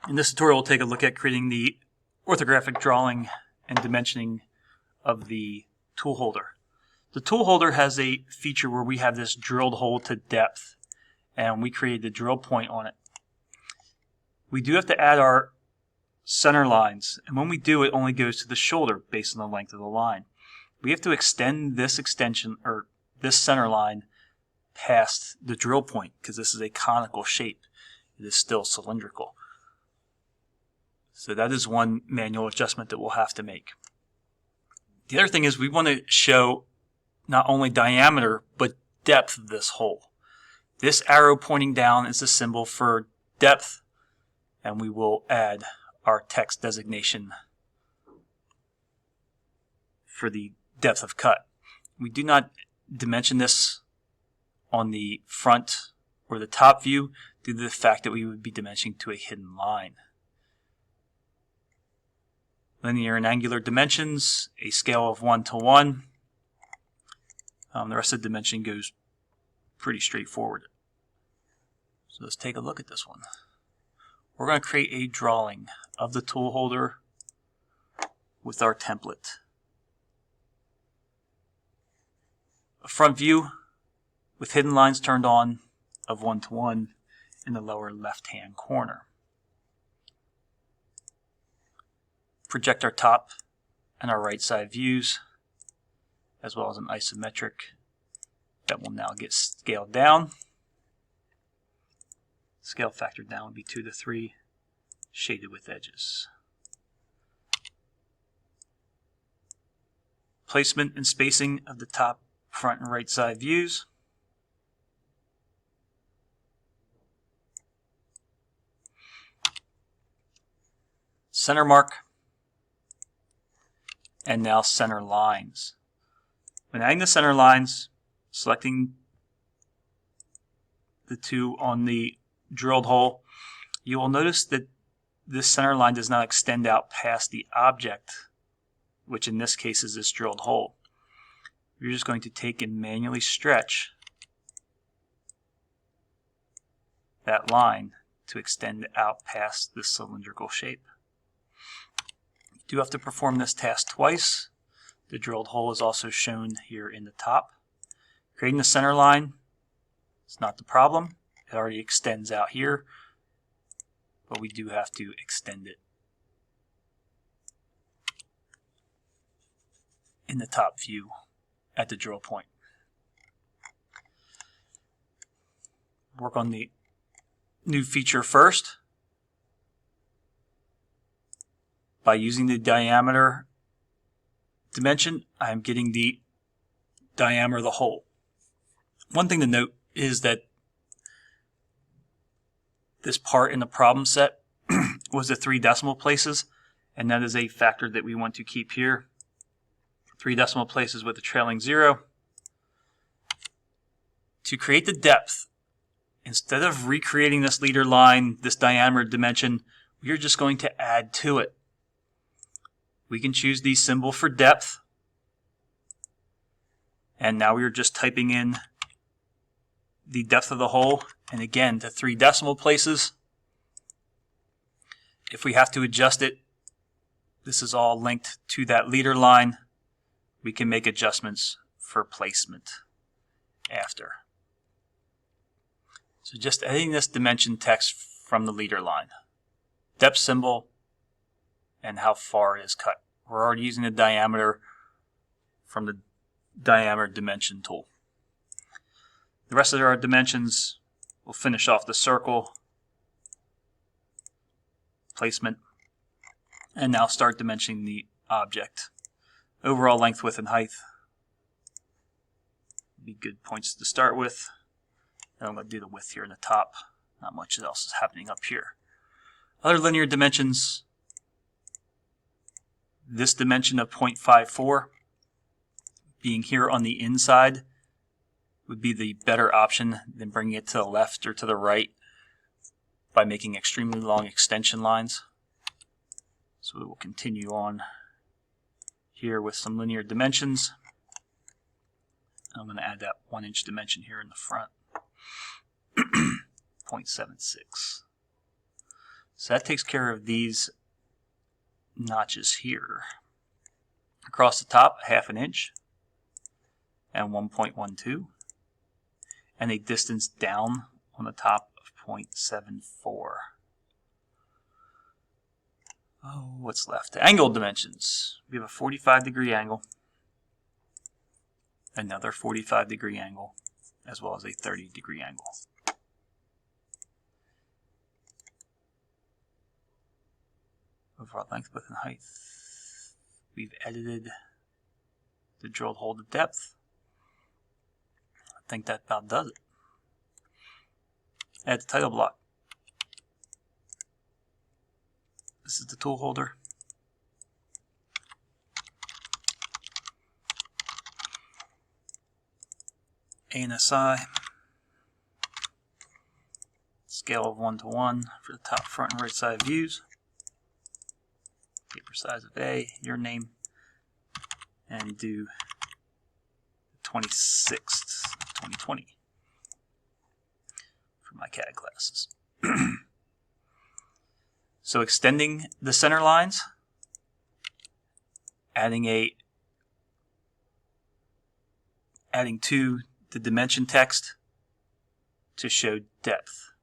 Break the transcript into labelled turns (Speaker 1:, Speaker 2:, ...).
Speaker 1: In this tutorial, we'll take a look at creating the orthographic drawing and dimensioning of the tool holder. The tool holder has a feature where we have this drilled hole to depth, and we created the drill point on it. We do have to add our center lines, and when we do, it only goes to the shoulder based on the length of the line. We have to extend this extension, or this center line, past the drill point, because this is a conical shape. It is still cylindrical. So that is one manual adjustment that we'll have to make. The other thing is we want to show not only diameter, but depth of this hole. This arrow pointing down is the symbol for depth, and we will add our text designation for the depth of cut. We do not dimension this on the front or the top view due to the fact that we would be dimensioning to a hidden line. Linear and angular dimensions, a scale of 1 to 1. The rest of the dimension goes pretty straightforward. So let's take a look at this one. We're going to create a drawing of the tool holder with our template. A front view with hidden lines turned on of 1 to 1 in the lower left-hand corner. Project our top and our right side views, as well as an isometric that will now get scaled down. Scale factor down would be 2 to 3, shaded with edges. Placement and spacing of the top, front, and right side views. Center mark. And now center lines. When adding the center lines, selecting the two on the drilled hole, you will notice that this center line does not extend out past the object, which in this case is this drilled hole. You're just going to take and manually stretch that line to extend out past this cylindrical shape. You do have to perform this task twice. The drilled hole is also shown here in the top. Creating the center line is not the problem. It already extends out here, but we do have to extend it in the top view at the drill point. Work on the new feature first by using the diameter dimension. I'm getting the diameter of the hole. One thing to note is that this part in the problem set was the 3 decimal places, and that is a factor that we want to keep here. 3 decimal places with a trailing 0. To create the depth, instead of recreating this leader line, this diameter dimension, we are just going to add to it. We can choose the symbol for depth, and now we are just typing in the depth of the hole, and again to 3 decimal places. If we have to adjust it, this is all linked to that leader line. We can make adjustments for placement after. So just editing this dimension text from the leader line. Depth symbol and how far it is cut. We're already using the diameter from the diameter dimension tool. The rest of our dimensions, we'll finish off the circle, placement, and now start dimensioning the object. Overall length, width, and height would be good points to start with. And I'm going to do the width here in the top. Not much else is happening up here. Other linear dimensions, this dimension of 0.54 being here on the inside would be the better option than bringing it to the left or to the right by making extremely long extension lines. So we will continue on here with some linear dimensions. I'm going to add that 1-inch dimension here in the front. 0.76. So that takes care of these notches here. Across the top, 1/2 inch and 1.12, and a distance down on the top of 0.74. Oh, what's left? Angle dimensions. We have a 45-degree angle, another 45-degree angle, as well as a 30-degree angle. Overall length, width, and height. We've edited the drilled hole to depth. I think that about does it. Add the title block. This is the tool holder. ANSI. Scale of 1 to 1 for the top, front, and right side views. Paper size of A, your name, and do 26th, 2020 for my CAD classes. So extending the center lines, adding to the dimension text to show depth.